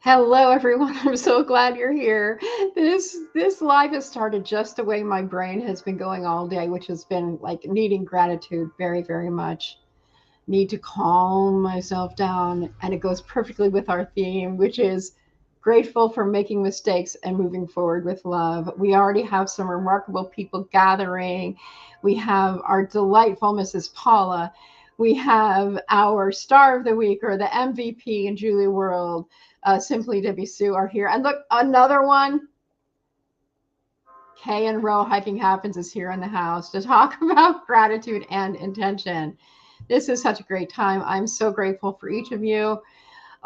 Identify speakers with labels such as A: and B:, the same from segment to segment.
A: Hello, everyone. I'm so glad you're here. This live has started just the way my brain has been going all day, which has been like needing gratitude very, very much. Need to calm myself down, and it goes perfectly with our theme, which is grateful for making mistakes and moving forward with love. We already have some remarkable people gathering. We have our delightful Mrs. Paula. We have our star of the week, or the MVP in Julie World, Simply Debbie Sue, are here. And look, another one, Kay and Row Hiking Happens, is here in the house to talk about gratitude and intention. This is such a great time. I'm so grateful for each of you.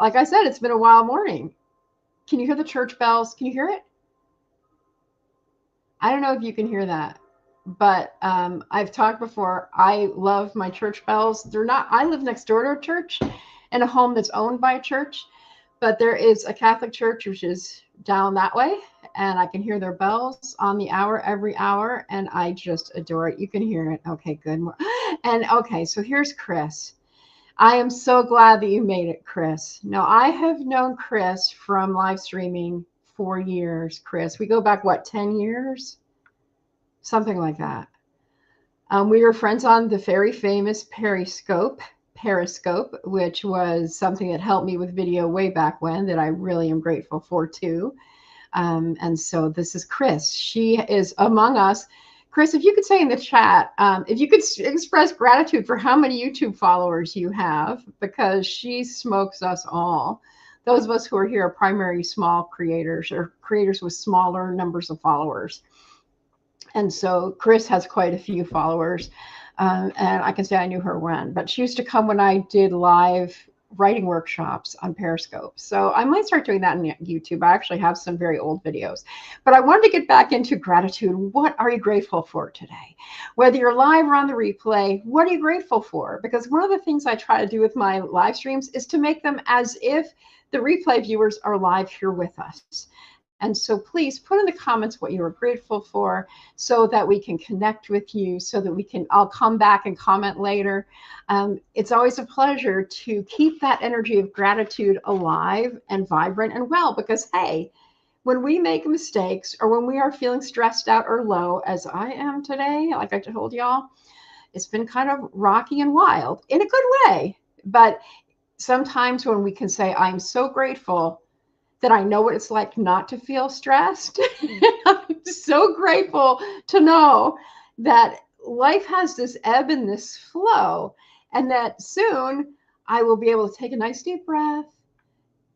A: Like I said, it's been a wild morning. Can you hear the church bells? Can you hear it? I don't know if you can hear that, but I've talked before. I love my church bells. They're not, I live next door to a church in a home that's owned by a church, but there is a Catholic church which is down that way, and I can hear their bells on the hour every hour, and I just adore it. You can hear it. Okay, good. And okay, so here's Chris. I am so glad that you made it, Chris. Now, I have known Chris from live streaming for years, Chris. We go back, what, 10 years? Something like that. We were friends on the very famous Periscope, which was something that helped me with video way back when that I really am grateful for too. And so this is Chris. She is among us. Chris, if you could say in the chat, if you could express gratitude for how many YouTube followers you have, because she smokes us all. Those of us who are here are primary small creators, or creators with smaller numbers of followers. And so Chris has quite a few followers. And I can say I knew her when, but she used to come when I did live writing workshops on Periscope. So I might start doing that on YouTube. I actually have some very old videos, but I wanted to get back into gratitude. What are you grateful for today? Whether you're live or on the replay, what are you grateful for? Because one of the things I try to do with my live streams is to make them as if the replay viewers are live here with us. And so please put in the comments what you are grateful for so that we can connect with you, so that we can, I'll come back and comment later. It's always a pleasure to keep that energy of gratitude alive and vibrant and well, because hey, when we make mistakes or when we are feeling stressed out or low, as I am today, like I told y'all, it's been kind of rocky and wild in a good way. But sometimes when we can say, I'm so grateful that I know what it's like not to feel stressed. I'm so grateful to know that life has this ebb and this flow, and that soon I will be able to take a nice deep breath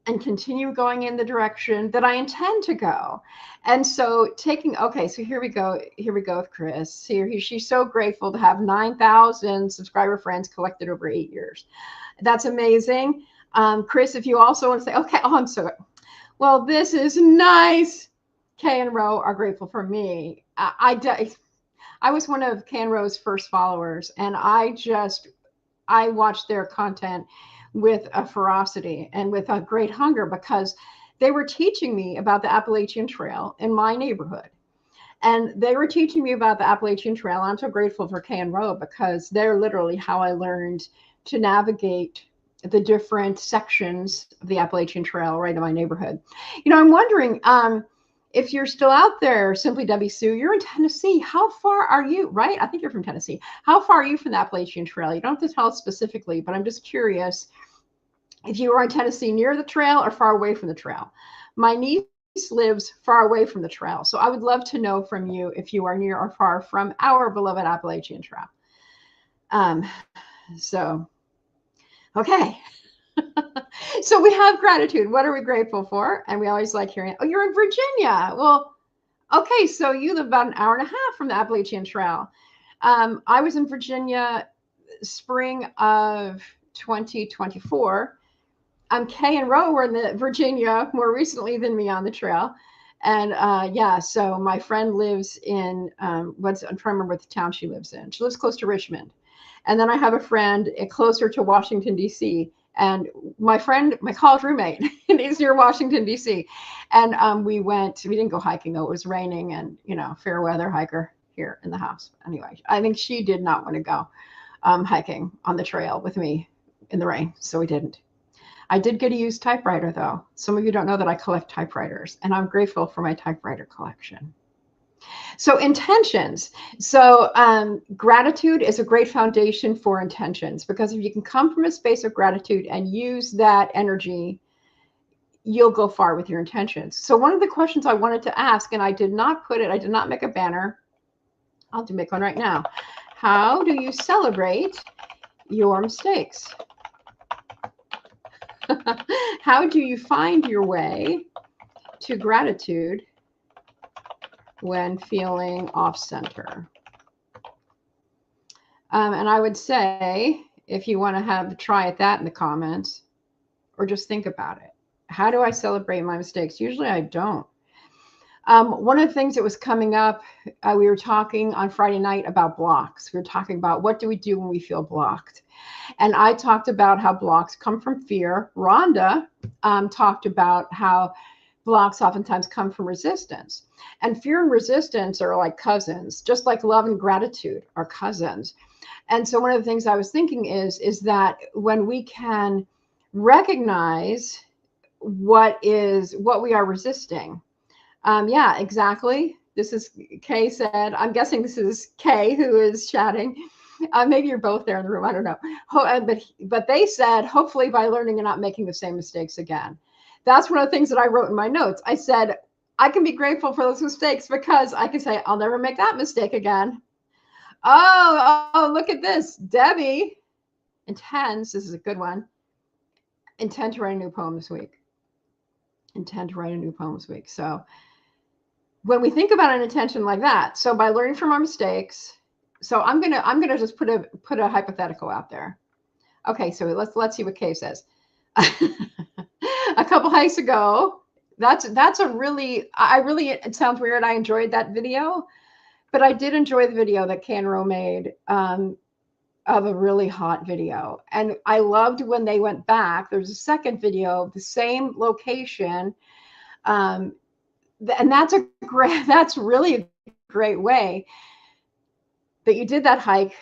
A: and continue going in the direction that I intend to go. And so okay, so here we go with Chris. She's so grateful to have 9,000 subscriber friends collected over 8 years. That's amazing. Chris, if you also want to say, okay, oh, I'm so well, this is nice. Kay and Ro are grateful for me. I was one of Kay and Ro's first followers, and I watched their content with a ferocity and with a great hunger, because they were teaching me about the Appalachian Trail in my neighborhood. And they were teaching me about the Appalachian Trail. I'm so grateful for Kay and Ro, because they're literally how I learned to navigate the different sections of the Appalachian Trail right in my neighborhood. You know, I'm wondering if you're still out there, Simply Debbie Sue, you're in Tennessee. How far are you, right? I think you're from Tennessee. How far are you from the Appalachian Trail? You don't have to tell us specifically, but I'm just curious if you are in Tennessee near the trail or far away from the trail. My niece lives far away from the trail, so I would love to know from you if you are near or far from our beloved Appalachian Trail. So okay. So we have gratitude. What are we grateful for? And we always like hearing, oh, you're in Virginia. Well, okay, so you live about an hour and a half from the Appalachian Trail. I was in Virginia spring of 2024. Kay and Ro were in the Virginia more recently than me on the trail. And yeah, so my friend lives in, I'm trying to remember what the town she lives in. She lives close to Richmond. And then I have a friend closer to Washington, D.C. And my college roommate is near Washington, D.C. And we didn't go hiking though. It was raining, and, fair weather hiker here in the house. Anyway, I think she did not want to go hiking on the trail with me in the rain. So we didn't. I did get a used typewriter though. Some of you don't know that I collect typewriters, and I'm grateful for my typewriter collection. So intentions. So gratitude is a great foundation for intentions, because if you can come from a space of gratitude and use that energy, you'll go far with your intentions. So one of the questions I wanted to ask, and I did not make a banner. I'll make one right now. How do you celebrate your mistakes? How do you find your way to gratitude when feeling off center? And I would say, if you want to try at that in the comments, or just think about it. How do I celebrate my mistakes? Usually I don't. One of the things that was coming up, we were talking on Friday night about blocks. We were talking about what do we do when we feel blocked. And I talked about how blocks come from fear. Rhonda talked about how blocks oftentimes come from resistance. And fear and resistance are like cousins, just like love and gratitude are cousins. And so one of the things I was thinking is that when we can recognize what we are resisting. Yeah, exactly. This is Kay said. I'm guessing this is Kay who is chatting. Maybe you're both there in the room. I don't know. But they said, hopefully by learning and not making the same mistakes again. That's one of the things that I wrote in my notes. I said, I can be grateful for those mistakes because I can say, I'll never make that mistake again. Oh, look at this. Debbie intends, this is a good one, intend to write a new poem this week. Intend to write a new poem this week. So when we think about an intention like that, so by learning from our mistakes, so I'm gonna just put a hypothetical out there. Okay, so let's see what Kay says. A couple hikes ago, that's a really, it sounds weird. I enjoyed that video, but I did enjoy the video that Canro made of a really hot video. And I loved when they went back. There's a second video of the same location. And that's really a great way that you did that hike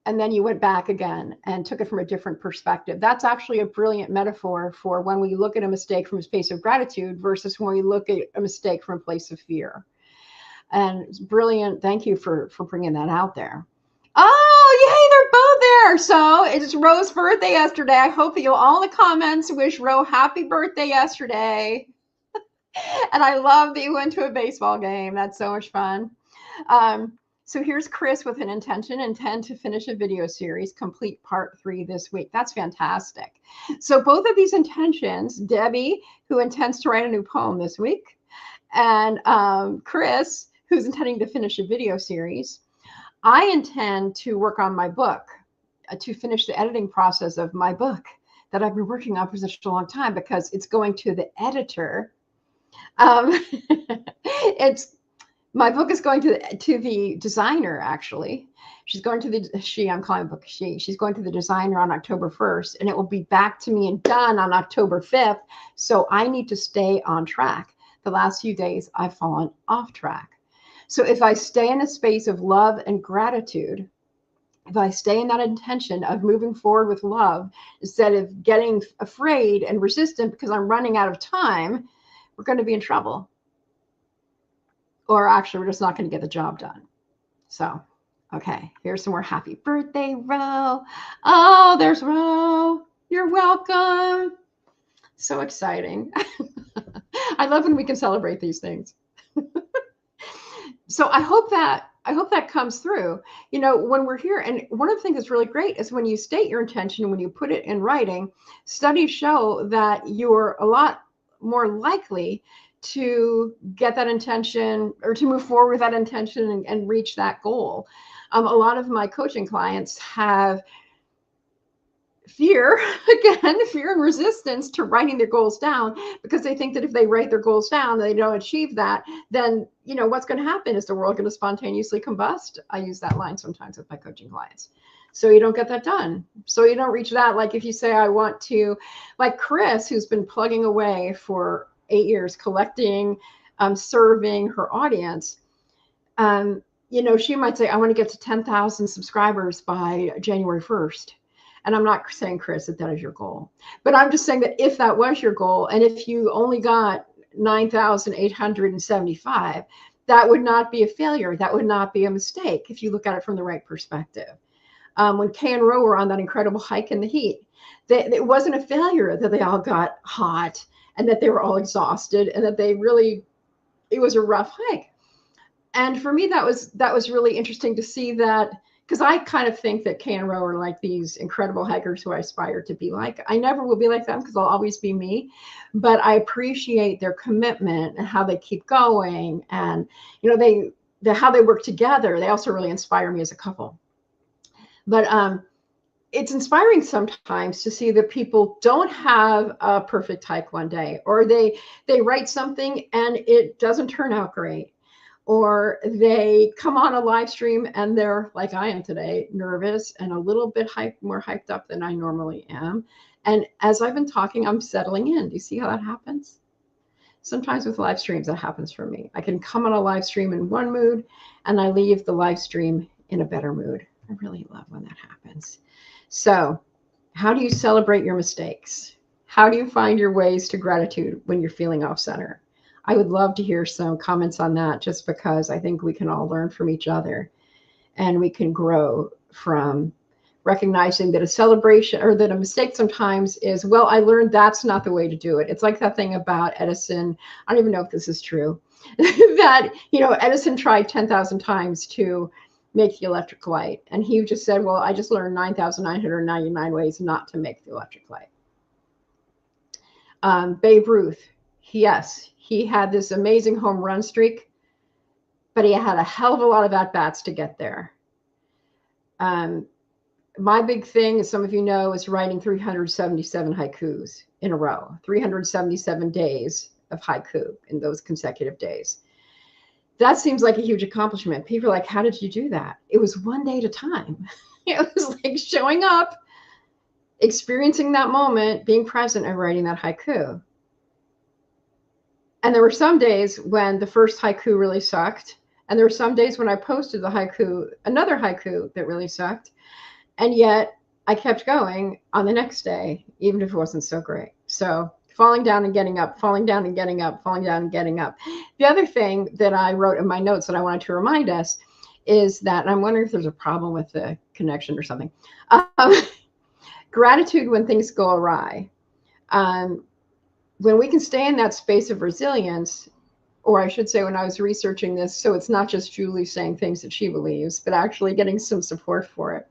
A: and then you went back again and took it from a different perspective. That's actually a brilliant metaphor for when we look at a mistake from a space of gratitude versus when we look at a mistake from a place of fear. And it's brilliant. Thank you for bringing that out there. Oh, yay, they're both there. So it's Ro's birthday yesterday. I hope that you'll all in the comments wish Ro happy birthday yesterday. And I love that you went to a baseball game. That's so much fun. So here's Chris with an intention, intend to finish a video series, complete part 3 this week. That's fantastic. So both of these intentions, Debbie, who intends to write a new poem this week, and Chris, who's intending to finish a video series. I intend to work on my book, to finish the editing process of my book that I've been working on for such a long time, because it's going to the editor. My book is going to the designer, actually. She's going to I'm calling the book she. She's going to the designer on October 1st, and it will be back to me and done on October 5th. So I need to stay on track. The last few days, I've fallen off track. So if I stay in a space of love and gratitude, if I stay in that intention of moving forward with love, instead of getting afraid and resistant because I'm running out of time, we're going to be in trouble. Or actually, we're just not going to get the job done. So, okay, here's some more happy birthday, Ro. Oh, there's Ro. You're welcome. So exciting. I love when we can celebrate these things. So I hope that comes through. You know, when we're here, and one of the things that's really great is when you state your intention and when you put it in writing, studies show that you're a lot more likely to get that intention or to move forward with that intention and reach that goal. A lot of my coaching clients have fear and resistance to writing their goals down, because they think that if they write their goals down, they don't achieve that, then, you know, what's going to happen? Is the world going to spontaneously combust? I use that line sometimes with my coaching clients. So you don't get that done. So you don't reach that. Like if you say, I want to, like Chris, who's been plugging away for 8 years, collecting, serving her audience, you know, she might say, I want to get to 10,000 subscribers by January 1st. And I'm not saying, Chris, that that is your goal, but I'm just saying that if that was your goal, and if you only got 9,875, that would not be a failure. That would not be a mistake if you look at it from the right perspective. When Kay and Ro were on that incredible hike in the heat, it wasn't a failure that they all got hot and that they were all exhausted and that it was a rough hike. And for me, that was really interesting to see that, because I kind of think that Kay and Ro are like these incredible hikers who I aspire to be like. I never will be like them because I'll always be me, but I appreciate their commitment and how they keep going, and how they work together. They also really inspire me as a couple. But it's inspiring sometimes to see that people don't have a perfect hike one day, or they write something and it doesn't turn out great, or they come on a live stream and they're like I am today, nervous and a little bit more hyped up than I normally am. And as I've been talking, I'm settling in. Do you see how that happens? Sometimes with live streams, that happens for me. I can come on a live stream in one mood and I leave the live stream in a better mood. I really love when that happens. So how do you celebrate your mistakes? How do you find your ways to gratitude when you're feeling off center? I would love to hear some comments on that, just because I think we can all learn from each other and we can grow from recognizing that a celebration, or that a mistake sometimes is, well, I learned that's not the way to do it. It's like that thing about Edison. I don't even know if this is true, that, Edison tried 10,000 times to make the electric light. And he just said, well, I just learned 9,999 ways not to make the electric light. Babe Ruth, yes, he had this amazing home run streak, but he had a hell of a lot of at-bats to get there. My big thing, as some of you know, is writing 377 haikus in a row, 377 days of haiku in those consecutive days. That seems like a huge accomplishment. People are like, how did you do that? It was one day at a time. It was like showing up, experiencing that moment, being present, and writing that haiku. And there were some days when the first haiku really sucked. And there were some days when I posted the haiku, another haiku that really sucked. And yet I kept going on the next day, even if it wasn't so great. So falling down and getting up, falling down and getting up, falling down and getting up. The other thing that I wrote in my notes that I wanted to remind us is that, and I'm wondering if there's a problem with the connection or something, gratitude when things go awry. When we can stay in that space of resilience, or I should say, when I was researching this, so it's not just Julie saying things that she believes, but actually getting some support for it.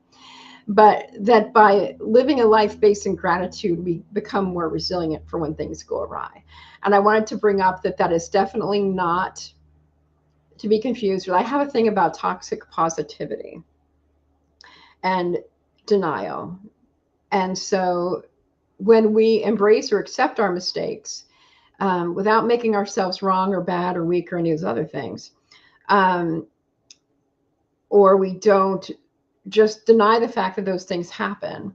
A: But that by living a life based in gratitude, we become more resilient for when things go awry. And I wanted to bring up that is definitely not to be confused with. I have a thing about toxic positivity and denial. And so when we embrace or accept our mistakes, without making ourselves wrong or bad or weak or any of those other things, or we don't just deny the fact that those things happen.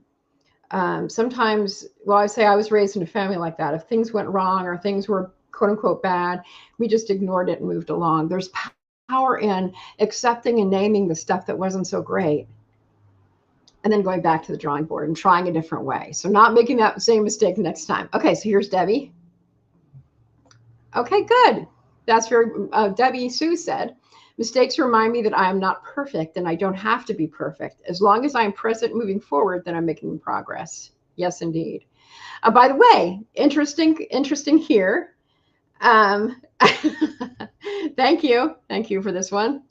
A: Sometimes, well, I say I was raised in a family like that. If things went wrong or things were quote unquote bad, we just ignored it and moved along. There's power in accepting and naming the stuff that wasn't so great, and then going back to the drawing board and trying a different way. So not making that same mistake next time. Okay, so here's Debbie. Okay, good. That's very, Debbie Sue said, mistakes remind me that I am not perfect and I don't have to be perfect. As long as I'm present moving forward, then I'm making progress. Yes, indeed. By the way, interesting here. Thank you. Thank you for this one.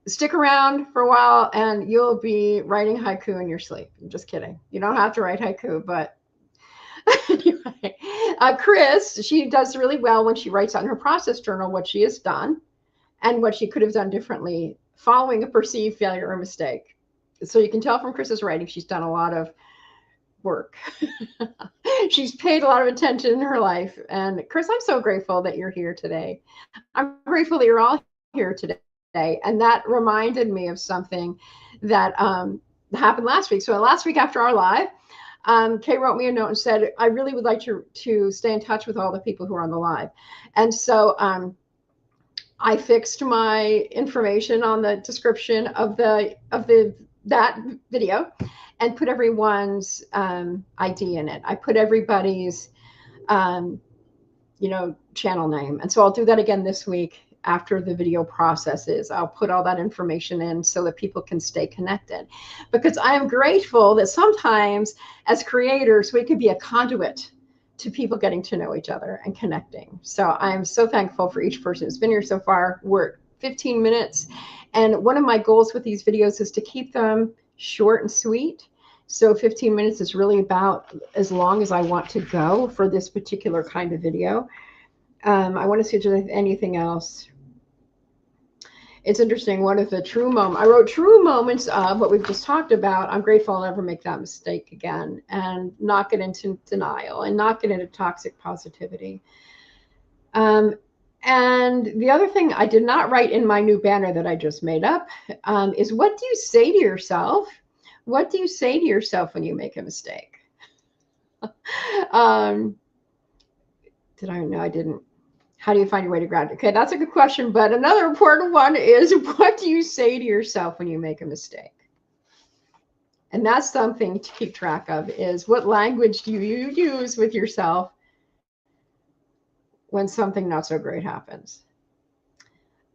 A: Stick around for a while and you'll be writing haiku in your sleep. I'm just kidding. You don't have to write haiku, but anyway, Chris, she does really well when she writes on her process journal what she has done and what she could have done differently following a perceived failure or mistake. So you can tell from Chris's writing, she's done a lot of work. She's paid a lot of attention in her life. And Chris, I'm so grateful that you're here today. I'm grateful that you're all here today. And that reminded me of something that happened last week. So last week after our live, Kay wrote me a note and said, I really would like to stay in touch with all the people who are on the live. And so I fixed my information on the description of the that video and put everyone's ID in it. I put everybody's, channel name. And so I'll do that again this week after the video processes. I'll put all that information in so that people can stay connected, because I am grateful that sometimes as creators, we can be a conduit to people getting to know each other and connecting. So I'm so thankful for each person who's been here so far. We're at 15 minutes. And one of my goals with these videos is to keep them short and sweet. So 15 minutes is really about as long as I want to go for this particular kind of video. I want to see if there's anything else. It's interesting. One of the true moments, I wrote true moments of what we've just talked about. I'm grateful I'll never make that mistake again, and not get into denial and not get into toxic positivity. And the other thing I did not write in my new banner that I just made up is, what do you say to yourself? What do you say to yourself when you make a mistake? Did I? No, I didn't. How do you find your way to gratitude? Okay, that's a good question. But another important one is, what do you say to yourself when you make a mistake? And that's something to keep track of, is what language do you use with yourself when something not so great happens?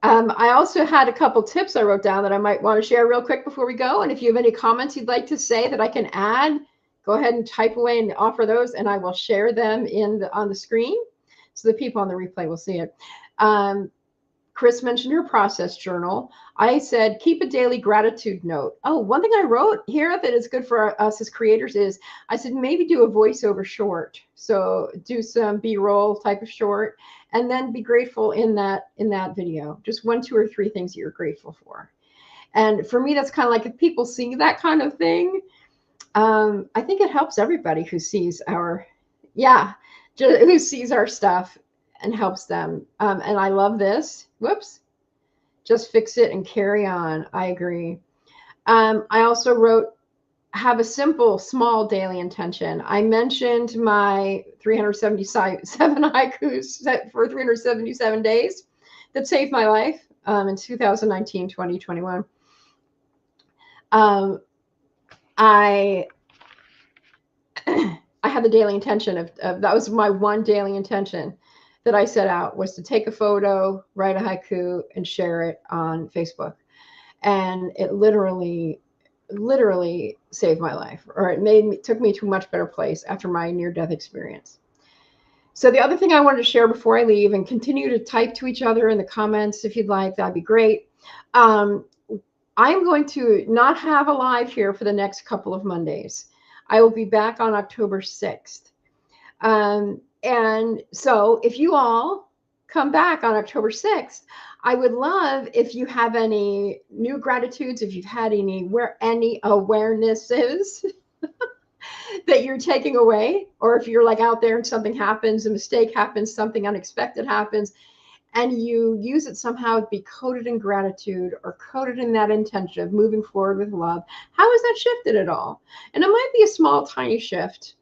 A: I also had a couple tips I wrote down that I might want to share real quick before we go. And if you have any comments you'd like to say that I can add, go ahead and type away and offer those, and I will share them on the screen so the people on the replay will see it. Chris mentioned her process journal. I said, keep a daily gratitude note. Oh, one thing I wrote here that is good for us as creators is, I said, maybe do a voiceover short. So do some B-roll type of short, and then be grateful in that video. Just 1, 2, or 3 things that you're grateful for. And for me, that's kind of like, if people see that kind of thing, I think it helps everybody who sees our stuff, and helps them. And I love this. Whoops. Just fix it and carry on. I agree. I also wrote, have a simple, small daily intention. I mentioned my 377 haikus set for 377 days that saved my life in 2019, 2021. I had the daily intention of that was my one daily intention that I set out, was to take a photo, write a haiku, and share it on Facebook. And it literally saved my life, or it took me to a much better place after my near-death experience. So the other thing I wanted to share before I leave, and continue to type to each other in the comments if you'd like, that'd be great. I'm going to not have a live here for the next couple of Mondays. I will be back on October 6th. And so if you all come back on October 6th, I would love if you have any new gratitudes, if you've had any awarenesses that you're taking away, or if you're like out there and something happens, a mistake happens, something unexpected happens, and you use it somehow to be coded in gratitude or coded in that intention of moving forward with love. How has that shifted at all? And it might be a small, tiny shift.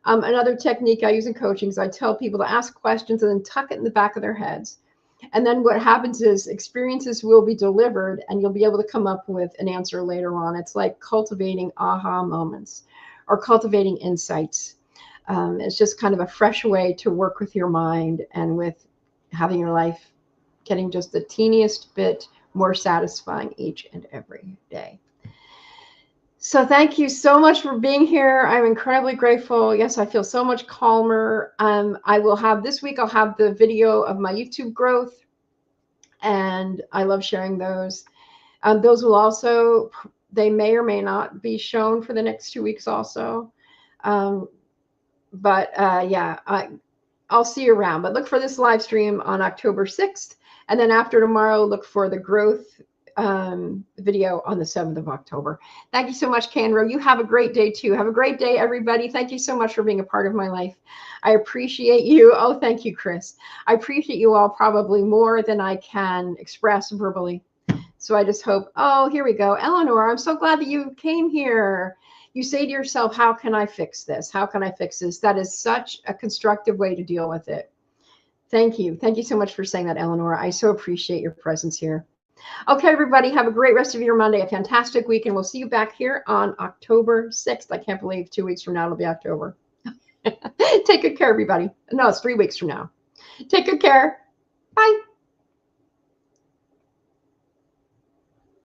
A: Another technique I use in coaching is I tell people to ask questions and then tuck it in the back of their heads. And then what happens is experiences will be delivered, and you'll be able to come up with an answer later on. It's like cultivating aha moments or cultivating insights. It's just kind of a fresh way to work with your mind and with having your life getting just the teeniest bit more satisfying each and every day. So thank you so much for being here. I'm incredibly grateful. Yes, I feel so much calmer. I will have this week, I'll have the video of my YouTube growth, and I love sharing those. Those will also, they may or may not be shown for the next 2 weeks also. Yeah, I'll see you around, but look for this live stream on October 6th. And then after tomorrow, look for the growth video on the 7th of October. Thank you so much, Canro. You have a great day too. Have a great day, everybody. Thank you so much for being a part of my life. I appreciate you. Oh, thank you, Chris. I appreciate you all probably more than I can express verbally. So I just hope, oh, here we go. Eleanor, I'm so glad that you came here. You say to yourself, how can I fix this? How can I fix this? That is such a constructive way to deal with it. Thank you. Thank you so much for saying that, Eleanor. I so appreciate your presence here. Okay, everybody, have a great rest of your Monday, a fantastic week, and we'll see you back here on October 6th. I can't believe 2 weeks from now it'll be October. Take good care, everybody. No, it's 3 weeks from now. Take good care. Bye.